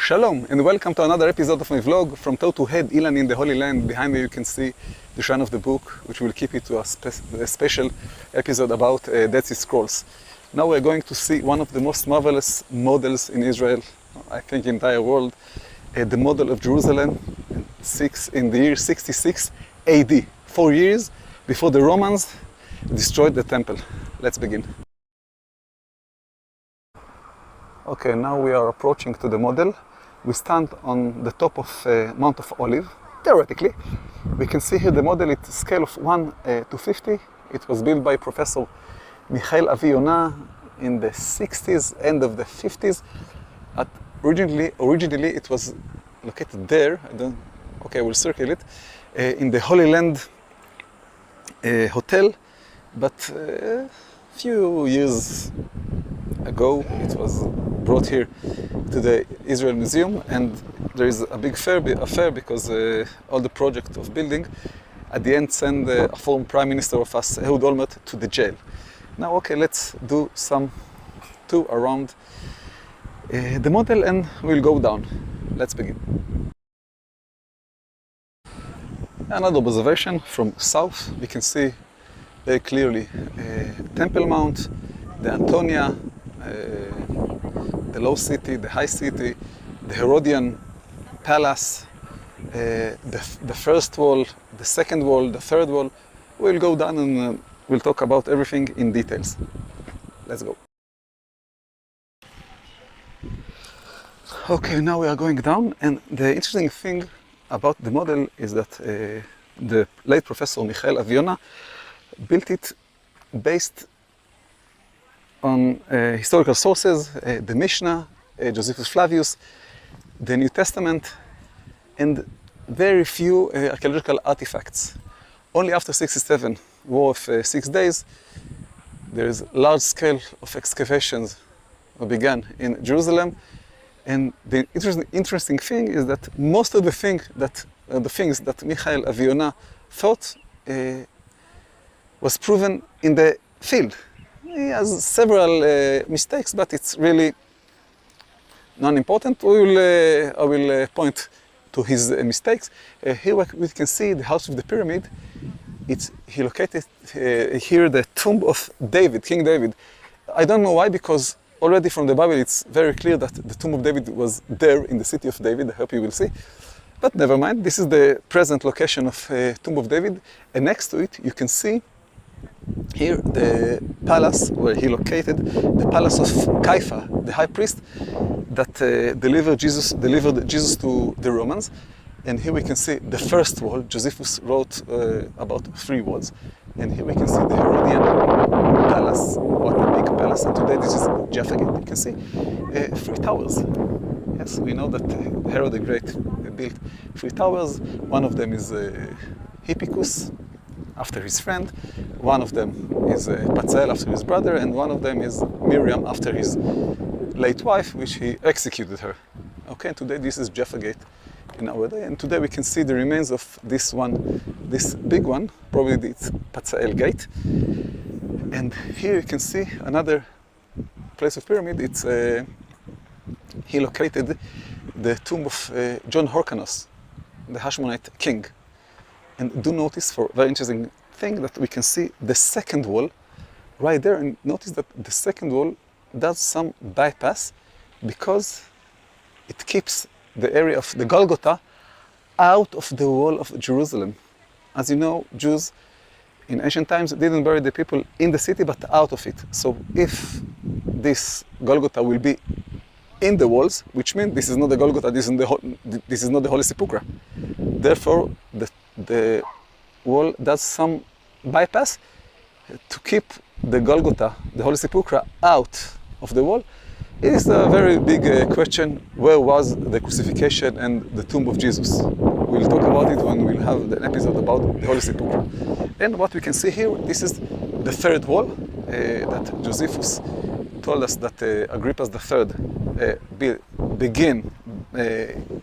Shalom and welcome to another episode of my vlog from toe to head, Ilan in the Holy Land. Behind me you can see the shrine of the book, which will keep it to a special episode about Dead Sea Scrolls. Now we're going to see one of the most marvelous models in Israel, I think entire world, the model of Jerusalem in the year 66 AD, 4 years before the Romans destroyed the temple. Let's begin. Okay, now we are approaching to the model. We stand on the top of Mount of Olive, theoretically. We can see here the model at a scale of 1 to 50. It was built by Professor Michael Avi Yonah in the 60s, end of the 50s. Originally it was located there. We'll circle it, in the Holy Land Hotel, but a few years ago it was brought here to the Israel Museum, and there is a big affair because all the project of building at the end send a former Prime Minister of us, Ehud Olmert, to the jail. Now, okay, let's do some tour around the model and we'll go down. Let's begin. Another observation from south, we can see very clearly Temple Mount, the Antonia, the Low City, the High City, the Herodian Palace, the first wall, the second wall, the third wall. We'll go down and we'll talk about everything in details. Let's go. Okay, now we are going down, and the interesting thing about the model is that the late Professor Michael Avi Yonah built it based on historical sources, the Mishnah, Josephus Flavius, the New Testament, and very few archaeological artifacts. Only after 67, War of 6 Days, there is large scale of excavations began in Jerusalem. And the interesting thing is that most of the things that Michael Avi Yonah thought was proven in the field. He has several mistakes, but it's really non-important. I will point to his mistakes. Here we can see the House of the Pyramid. He located here the tomb of David, King David. I don't know why, because already from the Bible it's very clear that the tomb of David was there in the city of David. I hope you will see. But never mind, this is the present location of tomb of David. And next to it you can see here the palace where he located, the palace of Caiaphas, the high priest that delivered Jesus to the Romans. And here we can see the first wall. Josephus wrote about 3 walls. And here we can see the Herodian palace, what a big palace. And today this is Jaffa Gate. You can see 3 towers. Yes, we know that Herod the Great built 3 towers. One of them is Hippicus, after his friend. One of them is Patzel, after his brother, and one of them is Miriam, after his late wife, which he executed her. Okay, and today this is Jaffa Gate in our day, and today we can see the remains of this big one, probably it's Patzel Gate. And here you can see another place of pyramid. He located the tomb of John Hyrcanus, the Hashmonite king. And do notice, for a very interesting thing, that we can see the second wall right there, and notice that the second wall does some bypass because it keeps the area of the Golgotha out of the wall of Jerusalem. As you know, Jews in ancient times didn't bury the people in the city but out of it. So if this Golgotha will be in the walls, which means this is not the Golgotha, this is not the Holy Sepulchre. Therefore, the wall does some bypass to keep the Golgotha, the Holy Sepulchre, out of the wall. It is a very big question, where was the crucifixion and the tomb of Jesus? We'll talk about it when we'll have an episode about the Holy Sepulchre. And what we can see here, this is the third wall that Josephus told us that Agrippa III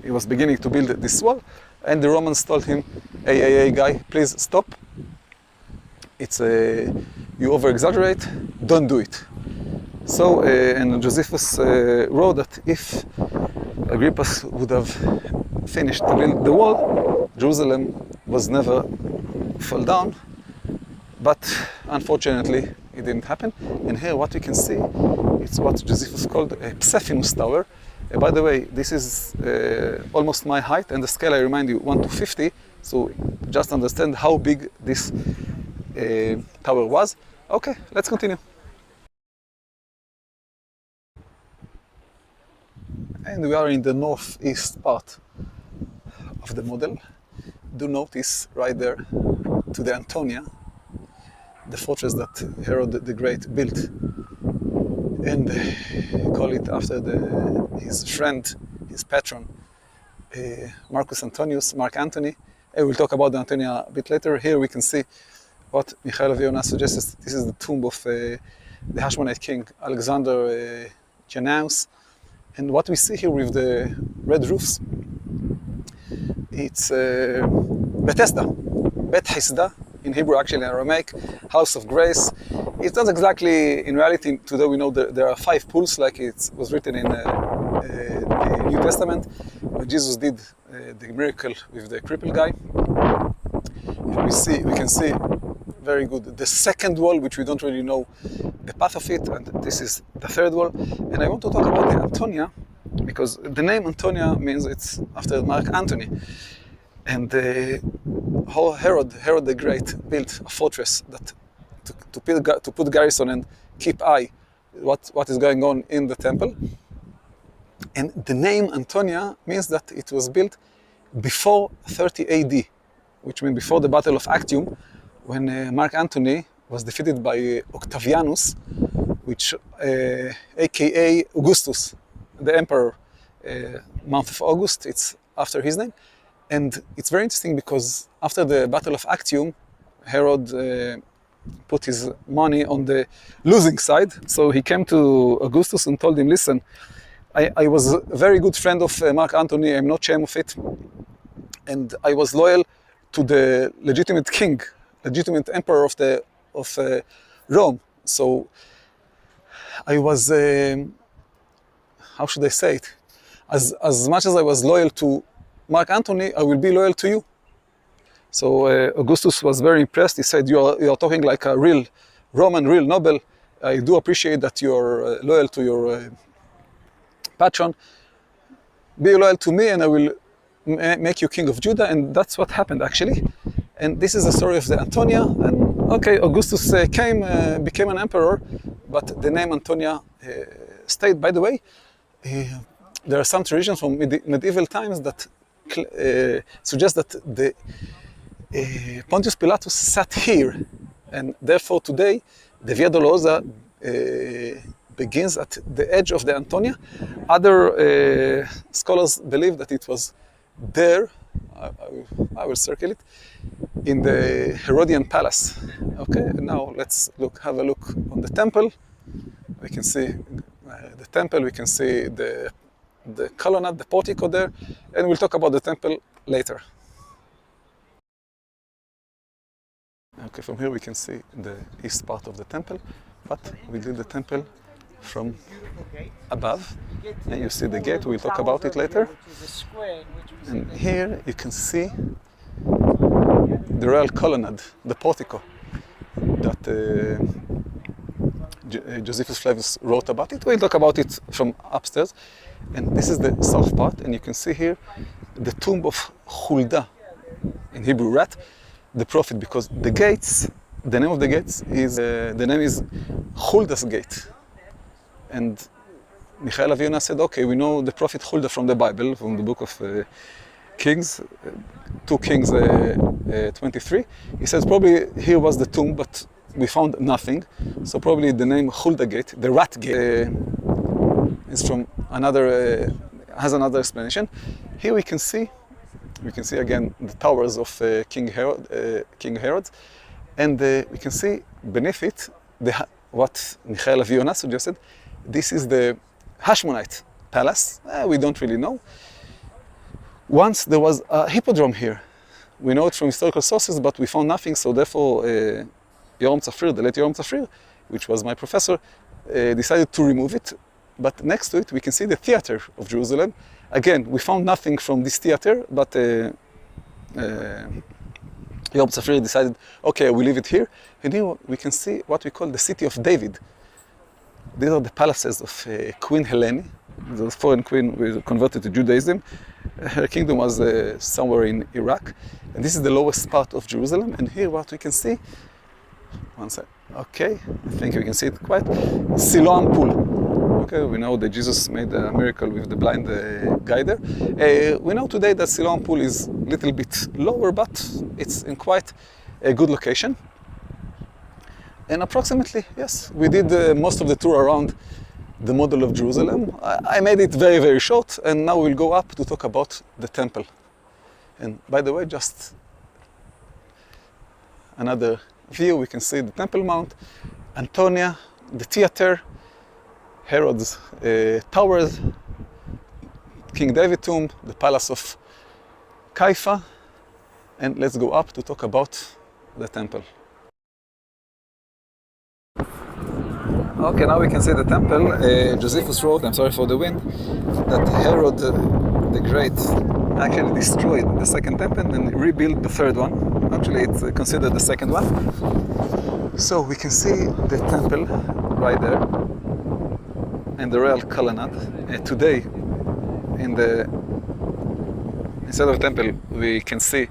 he was beginning to build this wall, and the Romans told him, hey guy, please stop. You over-exaggerate, don't do it. So, and Josephus wrote that if Agrippus would have finished to build the wall, Jerusalem was never fell down, but unfortunately it didn't happen. And here what we can see, it's what Josephus called a Psephinus tower. By the way, this is almost my height, and the scale, I remind you, 1 to 50, so just understand how big this tower was. Okay, let's continue. And we are in the northeast part of the model. Do notice right there to the Antonia, the fortress that Herod the Great built, and call it after his friend, his patron, Marcus Antonius, Mark Antony. We'll talk about the Antonia a bit later. Here we can see what Michael Aviona suggests. This is the tomb of the Hashmonite king Alexander Jannaeus. And what we see here with the red roofs, it's Bethesda, Bet Hesda, in Hebrew, actually in Aramaic, House of Grace. It's not exactly, in reality, today we know that there are 5 pools, like it was written in the New Testament, when Jesus did the miracle with the crippled guy. We can see very good the second wall, which we don't really know the path of it, and this is the third wall. And I want to talk about the Antonia, because the name Antonia means it's after Mark Antony. And Herod the Great built a fortress that to put garrison and keep eye what is going on in the temple. And the name Antonia means that it was built before 30 AD, which means before the Battle of Actium, when Mark Antony was defeated by Octavianus, which aka Augustus, the emperor, month of August, it's after his name. And it's very interesting because after the Battle of Actium, Herod put his money on the losing side. So he came to Augustus and told him, listen, I was a very good friend of Mark Antony, I'm not ashamed of it. And I was loyal to the legitimate king, legitimate emperor of Rome. So I was, how should I say it? As much as I was loyal to Mark Antony, I will be loyal to you. So Augustus was very impressed. He said, you are talking like a real Roman, real noble. I do appreciate that you are loyal to your patron. Be loyal to me and I will make you king of Judah. And that's what happened actually. And this is the story of the Antonia. And okay, Augustus became an emperor, but the name Antonia stayed. By the way, there are some traditions from medieval times that suggest that the Pontius Pilatus sat here, and therefore today the Via Dolorosa begins at the edge of the Antonia. Other scholars believe that it was there, I will circle it, in the Herodian palace. Okay, now let's have a look on the temple. We can see the temple, we can see the colonnade, the portico there, and we'll talk about the temple later. Okay, from here we can see the east part of the temple, but we did the temple from above, and you see the gate, we'll talk about it later. And here you can see the royal colonnade, the portico, that Josephus Flavius wrote about it. We'll talk about it from upstairs. And this is the south part, and you can see here the tomb of Huldah, in Hebrew, Rat, the prophet, because the gates, the name of the gates is, the name is Huldah's gate. And Michael Aviona said, okay, we know the prophet Huldah from the Bible, from the book of Kings, 2 Kings 23. He says probably here was the tomb, but we found nothing. So probably the name Huldah gate, the Rat gate, is from another, has another explanation. Here we can see again the towers of King Herod, and we can see beneath it what Michael Aviona suggested. This is the Hashmonite palace. We don't really know. Once there was a hippodrome here. We know it from historical sources, but we found nothing. So therefore, Yoram Zafrir, the late Yoram Zafrir, which was my professor, decided to remove it. But next to it, we can see the theater of Jerusalem. Again, we found nothing from this theater, but Yob Safir decided, okay, we leave it here. And here we can see what we call the city of David. These are the palaces of Queen Helene, the foreign queen who converted to Judaism. Her kingdom was somewhere in Iraq. And this is the lowest part of Jerusalem. And here what we can see, one second, okay, I think we can see it quite, Siloam Pool. Okay, we know that Jesus made a miracle with the blind guy there. We know today that Siloam Pool is a little bit lower, but it's in quite a good location. And approximately, yes, we did most of the tour around the model of Jerusalem. I made it very, very short, and now we'll go up to talk about the temple. And by the way, just another view, we can see the Temple Mount, Antonia, the theater, Herod's towers, King David tomb, the palace of Caifa, and let's go up to talk about the temple. Okay, now we can see the temple. Josephus wrote, I'm sorry for the wind, that Herod the Great actually destroyed the second temple and rebuilt the third one. Actually, it's considered the second one. So we can see the temple right there and the royal colonnade. Today, instead of the temple, we can see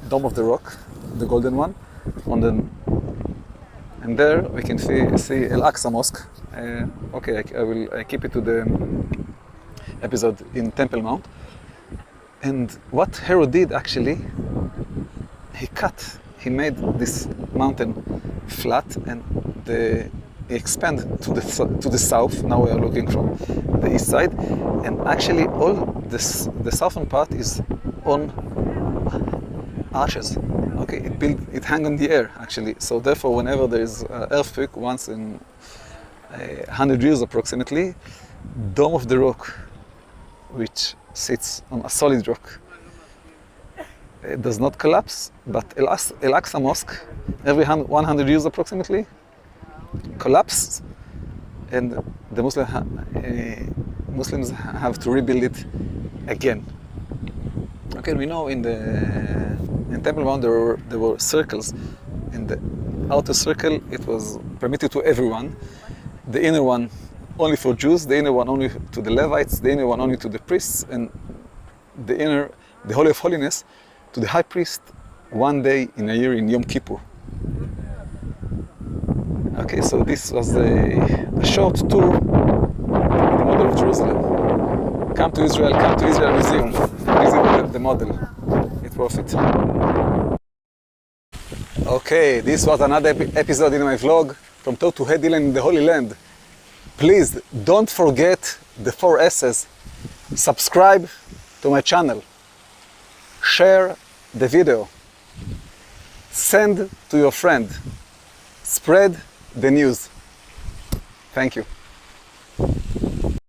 Dome of the Rock, the golden one, and there we can see Al-Aqsa Mosque. Okay, I will keep it to the episode in Temple Mount. And what Herod did actually, he made this mountain flat, and he expanded to the south. Now we are looking from the east side, and actually all the southern part is on arches. Okay, it hang on the air actually. So therefore, whenever there is an earthquake, once in 100 years approximately, Dome of the Rock, which sits on a solid rock, it does not collapse. But Al-Aqsa Mosque, every 100 years approximately, collapses, and the Muslims have to rebuild it again. Okay, we know in Temple Mount there were circles. In the outer circle, it was permitted to everyone. The inner one only for Jews, the inner one only to the Levites, the inner one only to the priests, and the Holy of Holiness to the high priest one day in a year in Yom Kippur. Okay, so this was a short tour of the model of Jerusalem. Come to Israel Museum, visit the model. It's worth it. Okay, this was another episode in my vlog from Toe to Head in the Holy Land. Please don't forget the 4 S's. Subscribe to my channel. Share the video. Send to your friend. Spread the news. Thank you.